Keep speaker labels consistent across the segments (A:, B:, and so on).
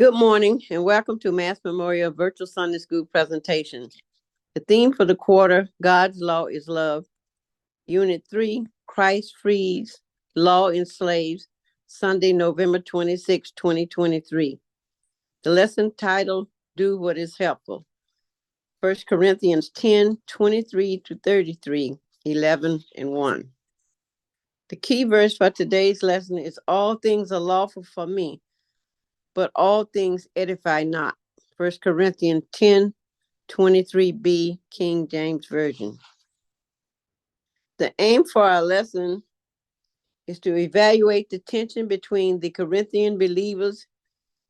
A: Good morning and welcome to Mass Memorial Virtual Sunday School presentation. The theme for the quarter, God's Law is Love. Unit 3, Christ Frees, Law Enslaves, Sunday, November 26, 2023. The lesson titled, Do What is Helpful. 1 Corinthians 10, 23 to 33, 11 and 1. The key verse for today's lesson is, All things are lawful for me, but all things edify not. 1 Corinthians 10, 23b, King James Version. The aim for our lesson is to evaluate the tension between the Corinthian believers'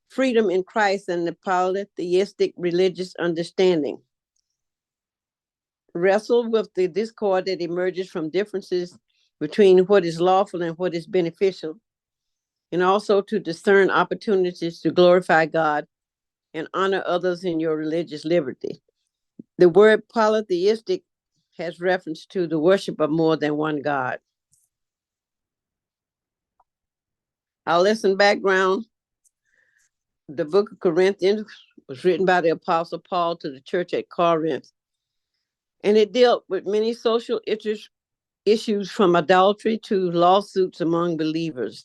A: freedom in Christ and the polytheistic religious understanding. Wrestle with the discord that emerges from differences between what is lawful and what is beneficial, and also to discern opportunities to glorify God and honor others in your religious liberty. The word polytheistic has reference to the worship of more than one God. Our lesson background, the book of Corinthians was written by the Apostle Paul to the church at Corinth, and it dealt with many social issues from adultery to lawsuits among believers.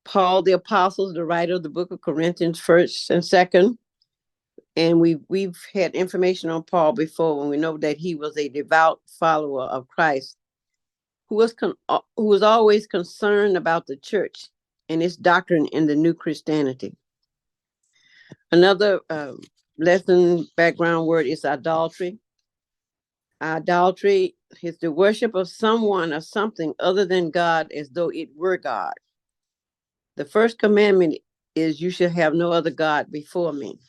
A: Paul the Apostle, the writer of the book of Corinthians, 1st and 2nd, and we've had information on Paul before, and we know that he was a devout follower of Christ, who was always concerned about the church and its doctrine in the new Christianity. Another lesson background word is idolatry. Idolatry is the worship of someone or something other than God as though it were God. The first commandment is, you shall have no other God before me.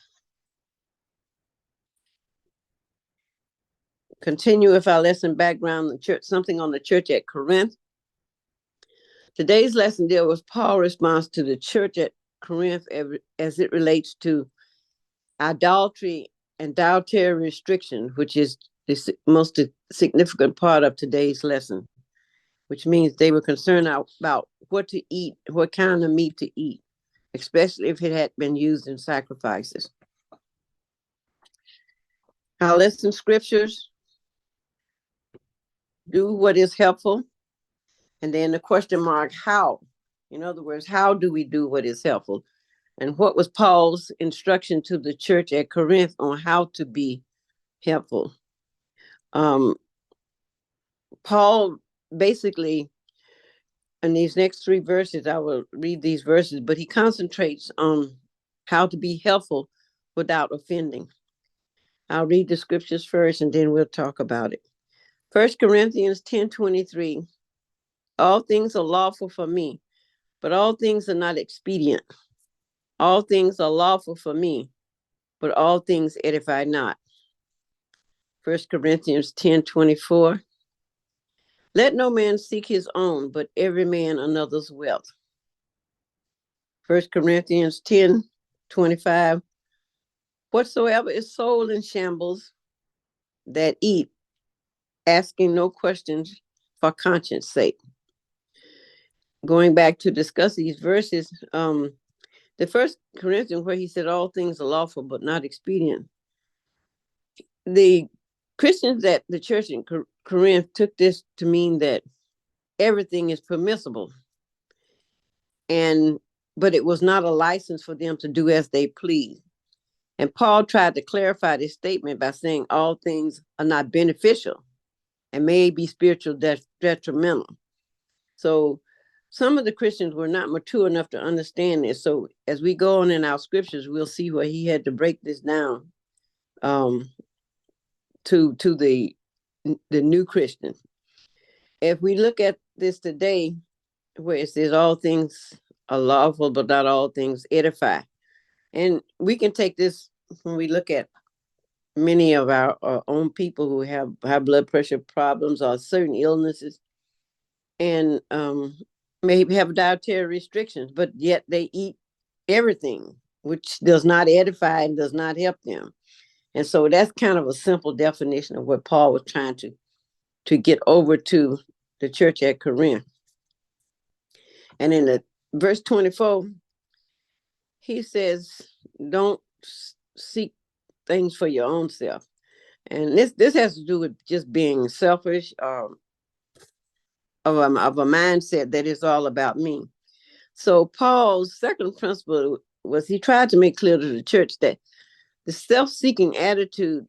A: Continue with our lesson background, the church, something on the church at Corinth. Today's lesson deals with Paul's response to the church at Corinth as it relates to idolatry and dietary restriction, which is the most significant part of today's lesson, which means they were concerned about what to eat, what kind of meat to eat, especially if it had been used in sacrifices. Our lesson scriptures, do what is helpful, and then the question mark, how? In other words, how do we do what is helpful? And what was Paul's instruction to the church at Corinth on how to be helpful? Paul basically, in these next 3 verses, I will read these verses, but he concentrates on how to be helpful without offending. I'll read the scriptures first and then we'll talk about it. 1 Corinthians 10:23, all things are lawful for me, but all things are not expedient. All things are lawful for me, but all things edify not. 1 Corinthians 10:24, let no man seek his own, but every man another's wealth. 1 Corinthians 10:25, whatsoever is sold in shambles, that eat, asking no questions for conscience sake. Going back to discuss these verses, the 1 Corinthians where he said all things are lawful but not expedient. The Christians at the church in Corinth took this to mean that everything is permissible, but it was not a license for them to do as they please. And Paul tried to clarify this statement by saying all things are not beneficial and may be spiritual detrimental. So some of the Christians were not mature enough to understand this. So as we go on in our scriptures, we'll see where he had to break this down to the new Christians. If we look at this today, where it says all things are lawful, but not all things edify. And we can take this when we look at many of our own people who have high blood pressure problems or certain illnesses, and maybe have dietary restrictions, but yet they eat everything, which does not edify and does not help them. And so that's kind of a simple definition of what Paul was trying to get over to the church at Corinth. And in the verse 24, he says, don't seek things for your own self. And this has to do with just being selfish, of a mindset that is all about me. So Paul's second principle was he tried to make clear to the church that the self-seeking attitude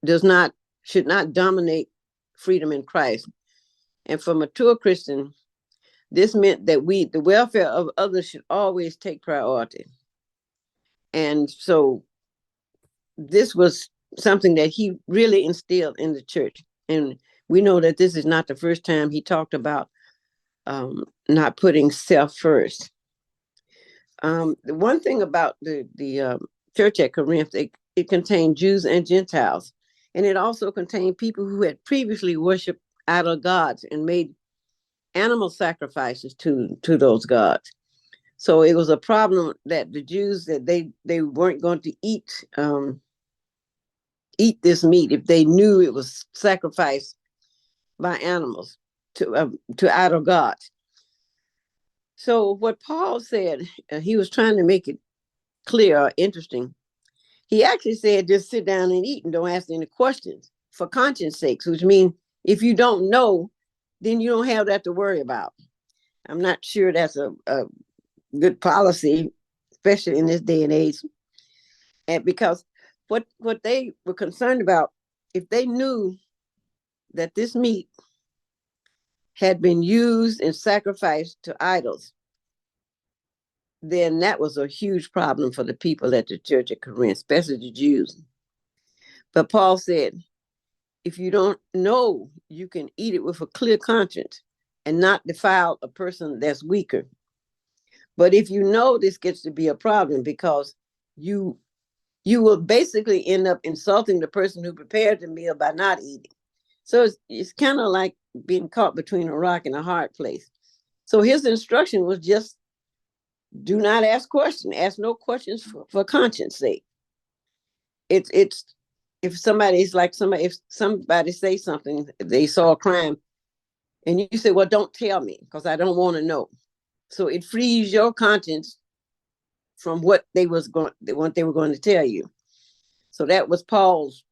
A: does not should not dominate freedom in Christ. And for mature Christian, this meant that the welfare of others should always take priority. And so this was something that he really instilled in the church. And we know that this is not the first time he talked about not putting self first. The one thing about the church at Corinth, it contained Jews and Gentiles, and it also contained people who had previously worshipped idol gods and made animal sacrifices to those gods. So it was a problem that the Jews, that they weren't going to eat this meat if they knew it was sacrificed by animals to idol gods. So what Paul said, he was trying to make it clear or interesting. He actually said, just sit down and eat and don't ask any questions for conscience sakes, which means if you don't know, then you don't have that to worry about. I'm not sure that's a good policy, especially in this day and age. And because what they were concerned about, if they knew that this meat had been used and sacrificed to idols, then that was a huge problem for the people at the church at Corinth, especially the Jews. But Paul said, if you don't know, you can eat it with a clear conscience and not defile a person that's weaker. But if you know, this gets to be a problem because you will basically end up insulting the person who prepared the meal by not eating. So it's kind of like being caught between a rock and a hard place. So his instruction was just do not ask questions. Ask no questions for conscience sake. It's if somebody's like if somebody say something, they saw a crime, and you say, well, don't tell me because I don't want to know. So it frees your conscience from what they were going to tell you. So that was Paul's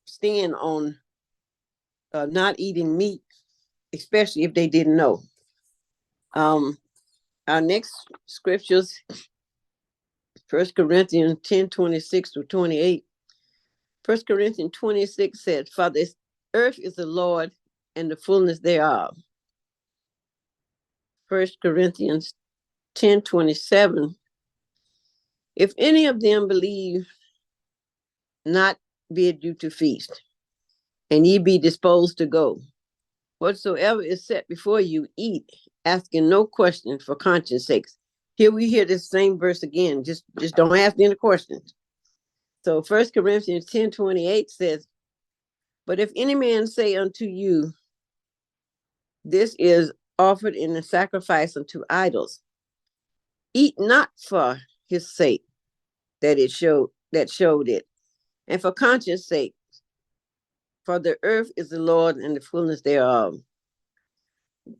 A: stand on not eating meat, especially if they didn't know. Our next scriptures, 1 Corinthians 10:26-28. 1 Corinthians 26 says, for this earth is the Lord and the fullness thereof. 1 Corinthians 10:27. If any of them believe not, bid you to feast, and ye be disposed to go. Whatsoever is set before you, eat, asking no questions for conscience sakes. Here we hear this same verse again. Just don't ask any questions. So 1 Corinthians 10:28 says, but if any man say unto you, this is offered in the sacrifice unto idols, eat not for his sake that showed it, and for conscience sake, for the earth is the Lord and the fullness thereof.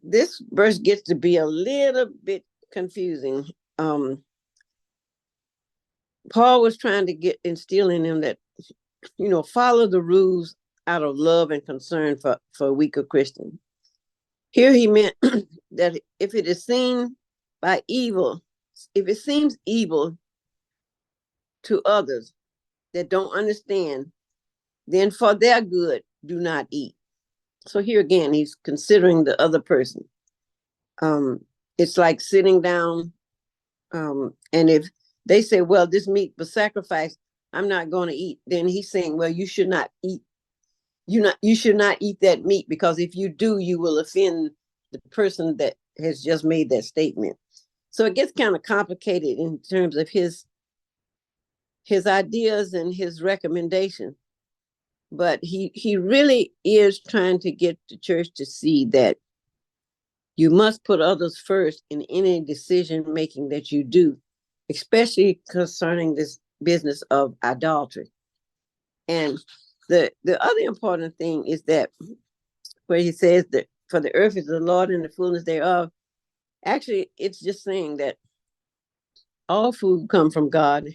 A: This verse gets to be a little bit confusing. Paul was trying to instill in him that, follow the rules out of love and concern for a weaker Christian. Here he meant that if it is seen by evil, if it seems evil to others that don't understand, then for their good, do not eat. So here again, he's considering the other person. It's like sitting down, and if they say, well, this meat was sacrificed, I'm not going to eat. Then he's saying, well, you should not eat. You should not eat that meat, because if you do, you will offend the person that has just made that statement. So it gets kind of complicated in terms of his ideas and his recommendation. But he really is trying to get the church to see that you must put others first in any decision making that you do, especially concerning this business of idolatry. And the other important thing is that where he says that for the earth is the Lord and the fullness thereof, actually it's just saying that All food come from God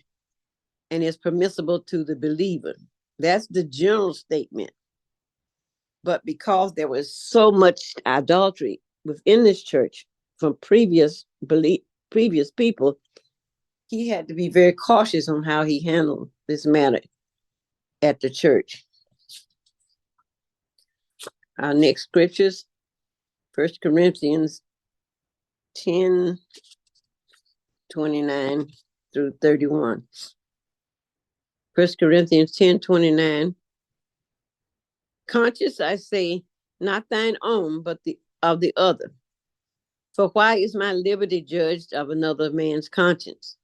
A: and is permissible to the believer. That's the general statement. But because there was so much idolatry within this church from previous people, he had to be very cautious on how he handled this matter at the church. Our next scriptures, 1 Corinthians 10:29 through 31. 1 Corinthians 10:29. Conscious, I say, not thine own, but of the other. For why is my liberty judged of another man's conscience?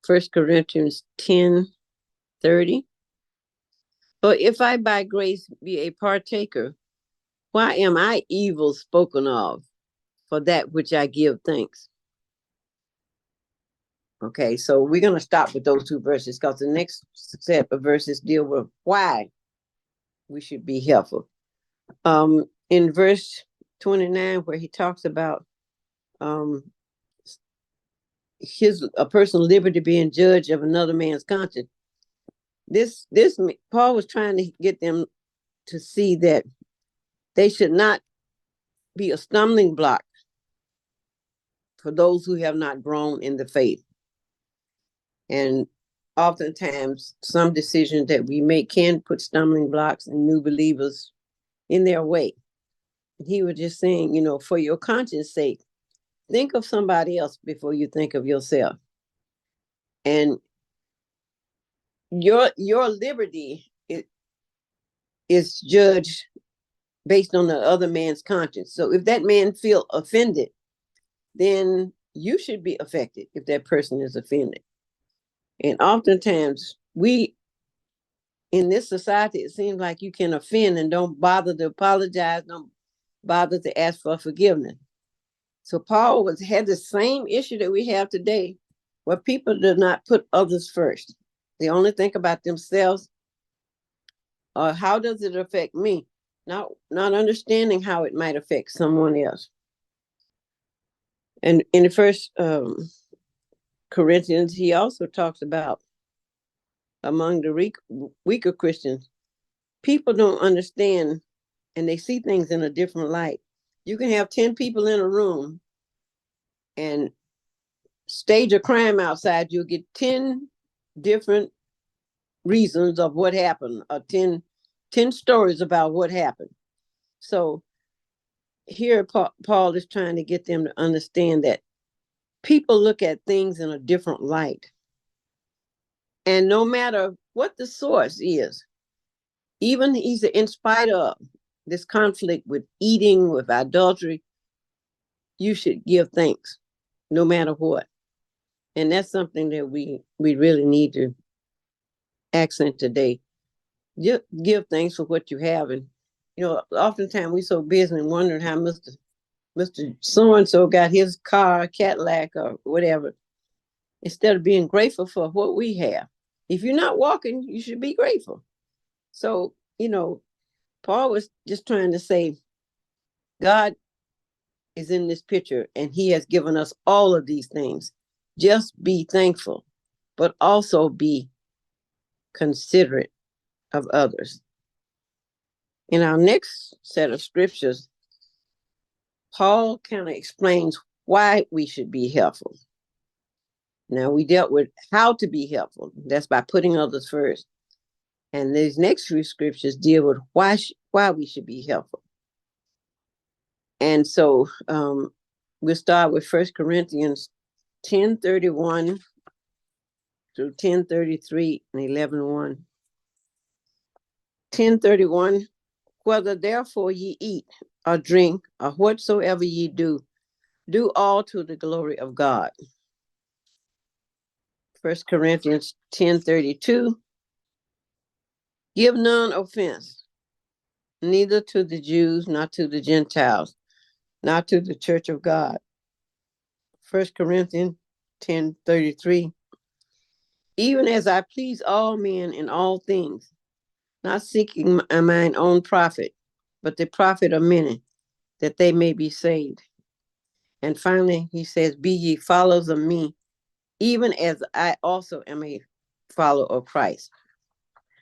A: 1 Corinthians 10:30. For if I by grace be a partaker, why am I evil spoken of for that which I give thanks? Okay, so we're going to stop with those two verses because the next set of verses deal with why we should be helpful. In verse 29, where he talks about a person's liberty being judged of another man's conscience, this Paul was trying to get them to see that they should not be a stumbling block for those who have not grown in the faith. And oftentimes, some decisions that we make can put stumbling blocks in new believers in their way. He was just saying, for your conscience sake, think of somebody else before you think of yourself. And your liberty is judged based on the other man's conscience. So if that man feel offended, then you should be affected if that person is offended. And oftentimes we, in this society, it seems like you can offend and don't bother to apologize, don't bother to ask for forgiveness. So Paul had the same issue that we have today, where people do not put others first. They only think about themselves, or how does it affect me? Not understanding how it might affect someone else. And in the first Corinthians, he also talks about among the weaker Christians, people don't understand and they see things in a different light. You can have 10 people in a room and stage a crime outside, you'll get 10 different reasons of what happened, or 10 stories about what happened. So here Paul is trying to get them to understand that people look at things in a different light. And no matter what the source is, even in spite of this conflict with eating, with adultery, you should give thanks no matter what. And that's something that we really need to accent today. Just give thanks for what you have. And, oftentimes we're so busy and wondering how Mr. So-and-so got his car, Cadillac, or whatever, instead of being grateful for what we have. If you're not walking, you should be grateful. So, Paul was just trying to say, God is in this picture and he has given us all of these things. Just be thankful, but also be considerate of others. In our next set of scriptures, Paul kind of explains why we should be helpful. Now, we dealt with how to be helpful. That's by putting others first. And these next few scriptures deal with why we should be helpful. And so we'll start with 1 Corinthians 10:31 through 10:33 and 11:1. 10:31, whether therefore ye eat or drink or whatsoever ye do all to the glory of God. 1 Corinthians 10:32, give none offense, neither to the Jews, nor to the Gentiles, not to the church of God. 1 Corinthians 10:33, even as I please all men in all things, not seeking mine own profit, but the profit of many, that they may be saved. And finally, he says, be ye followers of me, even as I also am a follower of Christ.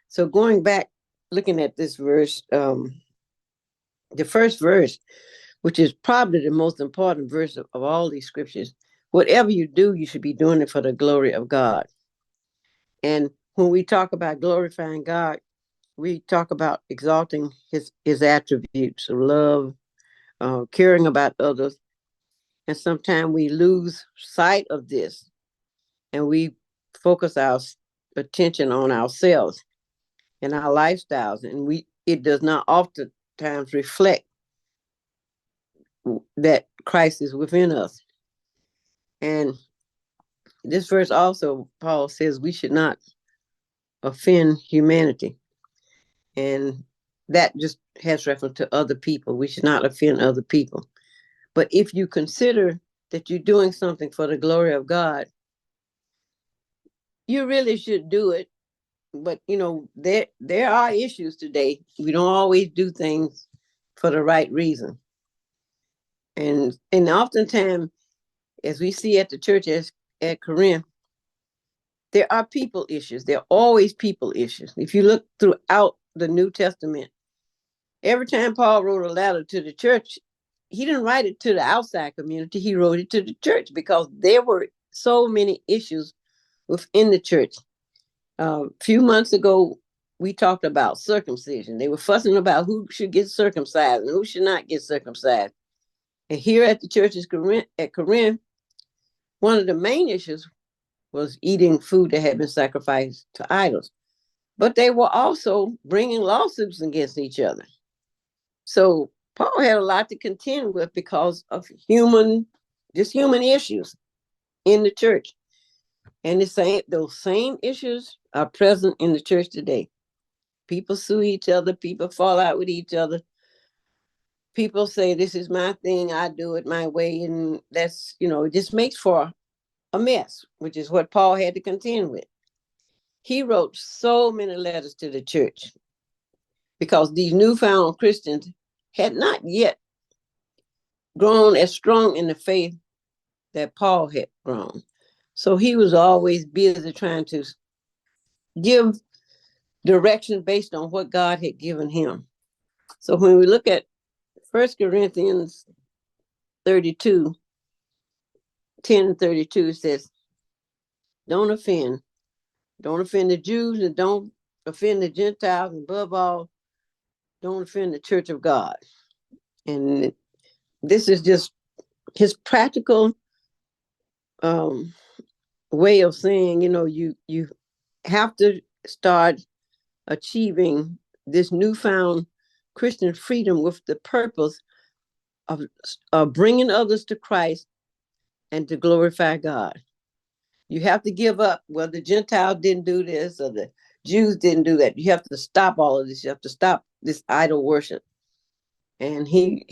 A: So going back, looking at this verse, the first verse, which is probably the most important verse of all these scriptures, whatever you do, you should be doing it for the glory of God. And when we talk about glorifying God, we talk about exalting his attributes of love, caring about others. And sometimes we lose sight of this and we focus our attention on ourselves and our lifestyles. And it does not oftentimes reflect that Christ is within us. And this verse also, Paul says we should not offend humanity. And that just has reference to other people. We should not offend other people. But if you consider that you're doing something for the glory of God, you really should do it. But there are issues today. We don't always do things for the right reason. And oftentimes, as we see at the church at Corinth, there are people issues. There are always people issues. If you look throughout the New Testament, every time Paul wrote a letter to the church, he didn't write it to the outside community. He wrote it to the church because there were so many issues within the church. A few months ago, we talked about circumcision. They were fussing about who should get circumcised and who should not get circumcised. And here at the churches at Corinth, one of the main issues was eating food that had been sacrificed to idols. But they were also bringing lawsuits against each other. So Paul had a lot to contend with because of human issues in the church. And those same issues are present in the church today. People sue each other, people fall out with each other. People say, this is my thing, I do it my way. And that's, it just makes for a mess, which is what Paul had to contend with. He wrote so many letters to the church because these newfound Christians had not yet grown as strong in the faith that Paul had grown. So he was always busy trying to give direction based on what God had given him. So when we look at 1 Corinthians 32, 10 and 32, it says, don't offend. Don't offend the Jews and don't offend the Gentiles. And above all, don't offend the church of God. And this is just his practical way of saying, you have to start achieving this newfound Christian freedom with the purpose of bringing others to Christ and to glorify God. You have to give up. Well, the Gentiles didn't do this or the Jews didn't do that. You have to stop all of this. You have to stop this idol worship. And he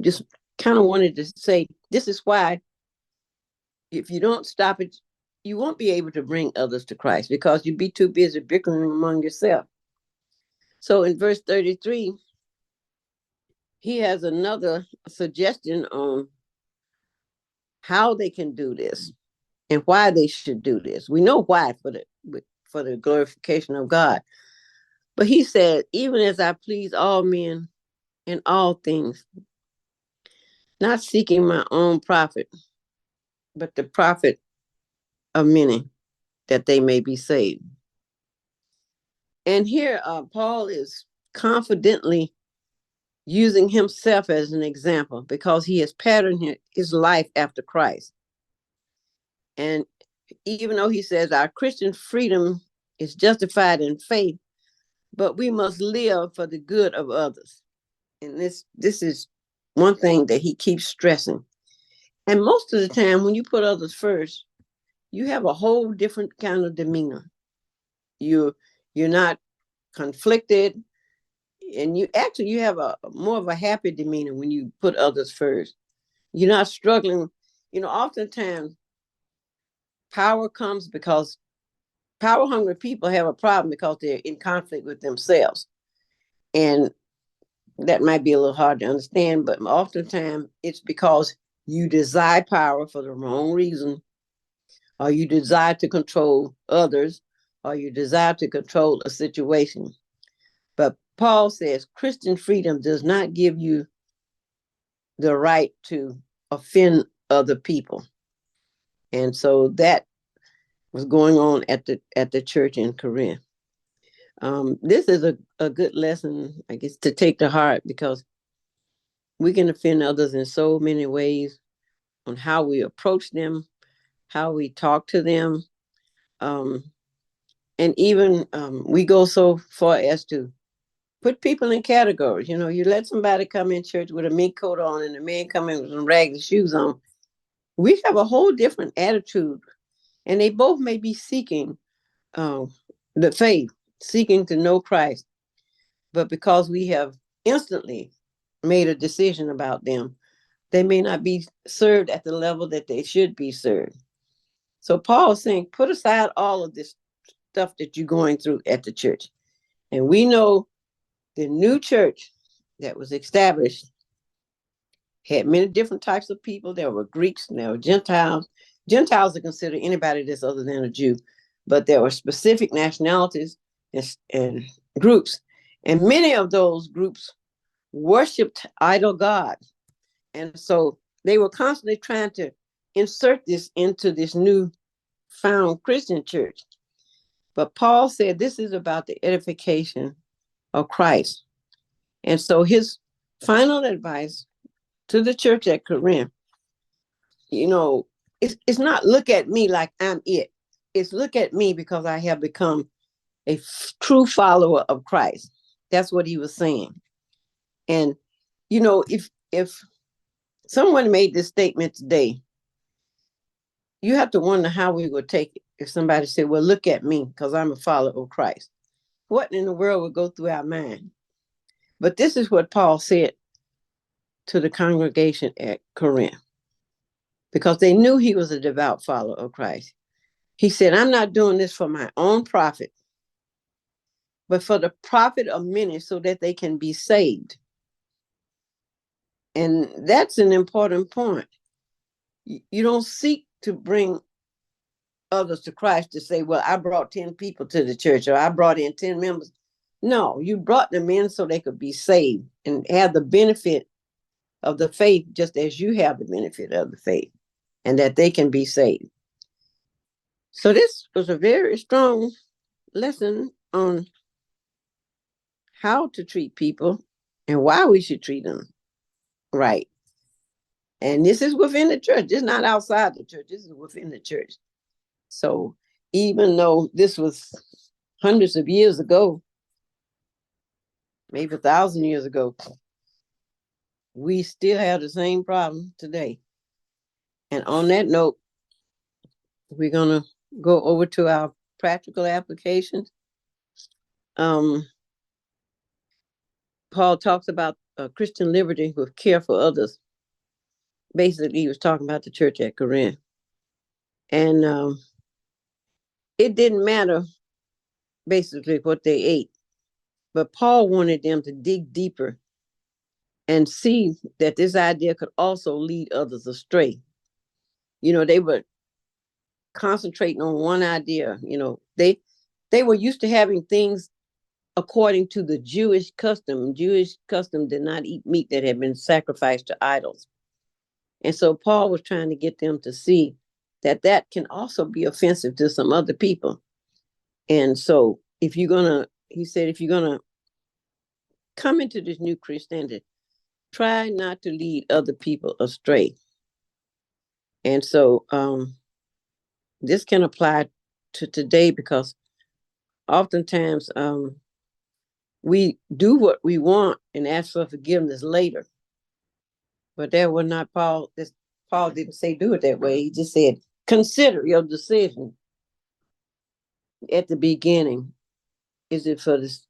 A: just kind of wanted to say, this is why if you don't stop it, you won't be able to bring others to Christ because you'd be too busy bickering among yourself. So in verse 33, he has another suggestion on how they can do this and why they should do this. We know why, for the glorification of God. But he said, even as I please all men in all things, not seeking my own profit, but the profit of many, that they may be saved. And here Paul is confidently using himself as an example because he has patterned his life after Christ. And even though he says our Christian freedom is justified in faith, but we must live for the good of others. And this is one thing that he keeps stressing. And most of the time, when you put others first, you have a whole different kind of demeanor. You're not conflicted, and you have a more of a happy demeanor when you put others first. You're not struggling. Oftentimes power comes because power hungry people have a problem because they're in conflict with themselves. And that might be a little hard to understand, but oftentimes it's because you desire power for the wrong reason, or you desire to control others, or you desire to control a situation. But Paul says Christian freedom does not give you the right to offend other people. And so that was going on at the church in Corinth. This is a good lesson, I guess, to take to heart, because we can offend others in so many ways on how we approach them, how we talk to them. Um, and even we go so far as to put people in categories. You know, you let somebody come in church with a mink coat on and a man come in with some ragged shoes on. We have a whole different attitude, and they both may be seeking uh, the faith, seeking to know Christ. But because we have instantly made a decision about them, they may not be served at the level that they should be served. So Paul is saying, put aside all of this stuff that you're going through at the church. And we know the new church that was established had many different types of people. There were Greeks and there were Gentiles. Gentiles are considered anybody that's other than a Jew, but there were specific nationalities and groups. And many of those groups worshiped idol gods. And so they were constantly trying to insert this into this new found Christian church. But Paul said this is about the edification of Christ. And so his final advice to the church at Corinth, you know, it's not look at me like I'm it. It's look at me because I have become a true follower of Christ. That's what he was saying. And, you know, if someone made this statement today, you have to wonder how we would take it. If somebody said, well, look at me because I'm a follower of Christ. What in the world would go through our mind? But this is what Paul said to the congregation at Corinth, because they knew he was a devout follower of Christ. He said, I'm not doing this for my own profit, but for the profit of many so that they can be saved. And that's an important point. You don't seek to bring others to Christ to say, well, I brought 10 people to the church, or I brought in 10 members. No, you brought them in so they could be saved and have the benefit of the faith, just as you have the benefit of the faith, and that they can be saved. So this was a very strong lesson on how to treat people and why we should treat them right. And this is within the church. This is not outside the church. This is within the church. So even though this was hundreds of years ago, maybe 1,000 years ago, we still have the same problem today. And on that note, we're going to go over to our practical applications. Paul talks about Christian liberty with care for others. Basically, he was talking about the church at Corinth. And it didn't matter, basically, what they ate. But Paul wanted them to dig deeper and see that this idea could also lead others astray. You know, they were concentrating on one idea. You know, they were used to having things according to the Jewish custom. Jewish custom did not eat meat that had been sacrificed to idols. And so Paul was trying to get them to see that that can also be offensive to some other people. And so if you're going to, he said, if you're going to come into this new Christianity, try not to lead other people astray. And so this can apply to today, because oftentimes we do what we want and ask for forgiveness later. But that was not Paul. Paul didn't say do it that way. He just said, consider your decision at the beginning. Is it for this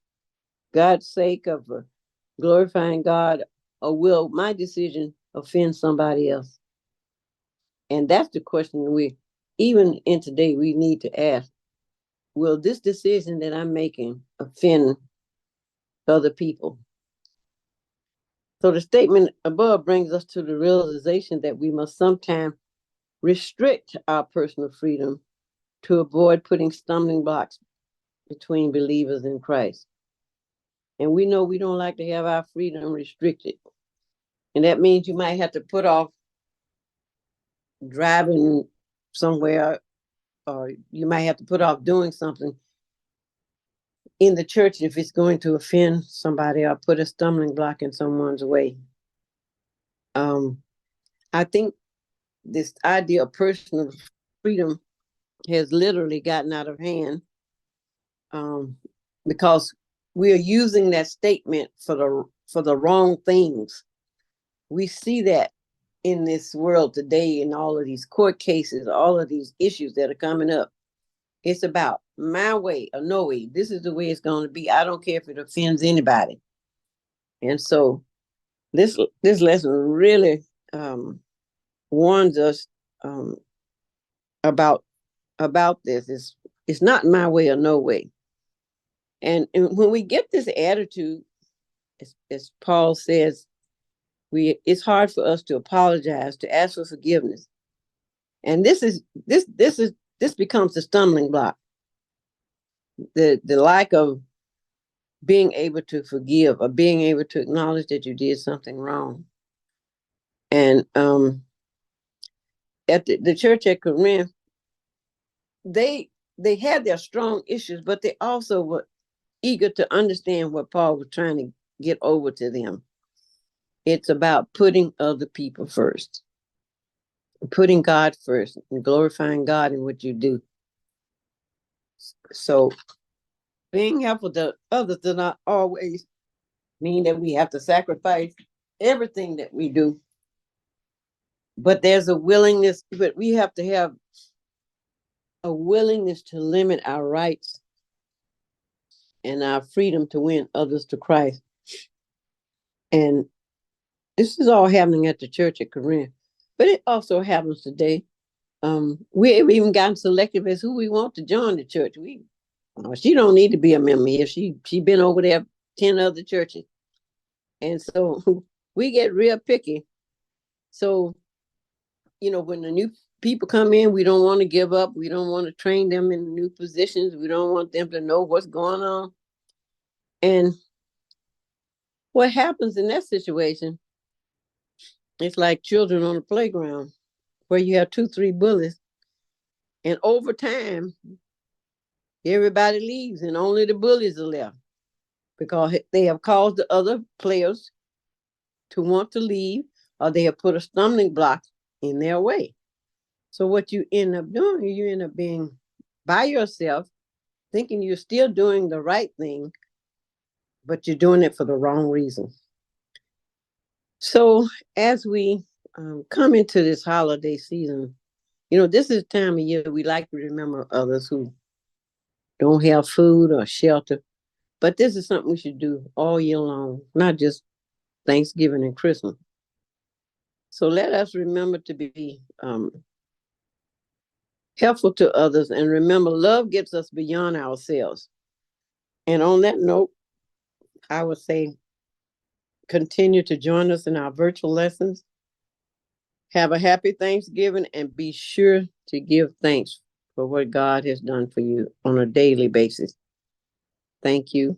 A: God's sake of glorifying God, or will my decision offend somebody else? And that's the question even in today, we need to ask. Will this decision that I'm making offend other people? So the statement above brings us to the realization that we must sometimes restrict our personal freedom to avoid putting stumbling blocks between believers in Christ. And we know we don't like to have our freedom restricted. And that means you might have to put off driving somewhere, or you might have to put off doing something in the church if it's going to offend somebody or put a stumbling block in someone's way. I think this idea of personal freedom has literally gotten out of hand, um, because we are using that statement for the wrong things. We see that in this world today, in all of these court cases, all of these issues that are coming up. It's about my way or no way. This is the way it's going to be. I don't care if it offends anybody. And so this lesson really warns us um, about this. It's not my way or no way. And when we get this attitude, as Paul says, it's hard for us to apologize, to ask for forgiveness. And this becomes the stumbling block. The lack of being able to forgive or being able to acknowledge that you did something wrong. And at the church at Corinth, they had their strong issues, but they also were eager to understand what Paul was trying to get over to them. It's about putting other people first, putting God first, and glorifying God in what you do. So being helpful to others does not always mean that we have to sacrifice everything that we do. But there's a willingness, but we have to have a willingness to limit our rights and our freedom to win others to Christ. And this is all happening at the church at Corinth, but it also happens today. We've even gotten selective as who we want to join the church. She don't need to be a member here. She been over there 10 other churches. And so we get real picky. So, when the new people come in, we don't want to give up. We don't want to train them in new positions. We don't want them to know what's going on. And what happens in that situation, it's like children on the playground where you have 2, 3 bullies. And over time, everybody leaves and only the bullies are left because they have caused the other players to want to leave, or they have put a stumbling block in their way. So what you end up doing, you end up being by yourself, thinking you're still doing the right thing, but you're doing it for the wrong reason. So as we come into this holiday season, this is the time of year we like to remember others who don't have food or shelter. But this is something we should do all year long, not just Thanksgiving and Christmas. So let us remember to be helpful to others, and remember, love gets us beyond ourselves. And on that note, I would say continue to join us in our virtual lessons. Have a happy Thanksgiving and be sure to give thanks for what God has done for you on a daily basis. Thank you.